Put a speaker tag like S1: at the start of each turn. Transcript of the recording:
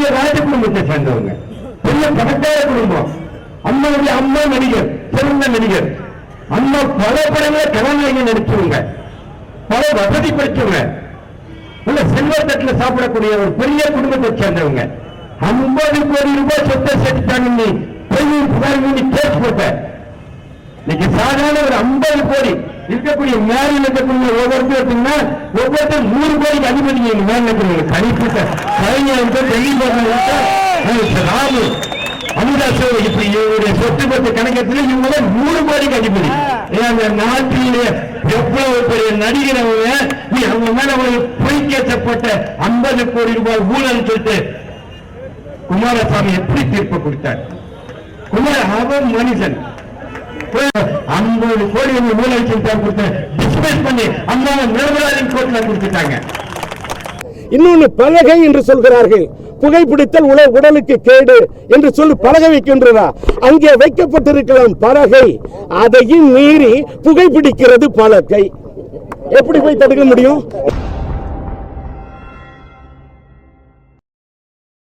S1: பெரிய ராஜ குடும்பத்தை சேர்ந்தவங்க, பெரிய பணக்கார குடும்பம். அம்மாவுடைய அம்மா நடிகர், சிறந்த நடிகர். அம்மா பல படங்களை கதாநாயகன் நடிச்சவங்க, பல வசதி படிச்சவங்க, நல்ல செல்வத்தட்டில் சாப்பிடக்கூடிய ஒரு பெரிய குடும்பத்தை சேர்ந்தவங்க. 50 கோடி ரூபாய் சொத்தை சேர்த்துட்டாங்க. கேஸ் போட்ட இன்னைக்கு சாதாரண ஒரு 50 கோடி இருக்கக்கூடிய மேலில் இருக்கக்கூடிய ஒவ்வொருத்தரும் ஒவ்வொருத்தரும் 100 கோடிக்கு அதிபதி. மேல இருக்கிறவங்க தனிப்பட்ட ராமு அமிதாசோ இப்படி இவருடைய சொத்து பத்து கணக்கத்தில் இவங்க 100 கோடிக்கு அதிபதி. அந்த நாட்டிலே எவ்வளவு பெரிய நடிகர் அவங்க மேல பொய்க்கேற்றப்பட்ட 50 கோடி ரூபாய் ஊழல் சொல்லிட்டு குமாரசாமி எப்படி தீர்ப்பு கொடுத்தார்? அவன் மனிதன் 50 கோடி ஊழல் கொடுத்து டிஸ்மிஸ் பண்ணி அம்மாவை நிரபராதின் கோர்ட்ல கொடுத்துட்டாங்க.
S2: இன்னொன்னு பலகை என்று சொல்கிறார்கள். புகைப்பிடித்தல் உடலுக்கு கேடு என்று சொல்லி பலகை வைக்கின்றதா? அங்கே வைக்கப்பட்டிருக்கலாம் பலகை, அதையும் மீறி புகைப்பிடிக்கிறது பலகை. எப்படி போய் தடுக்க முடியும்?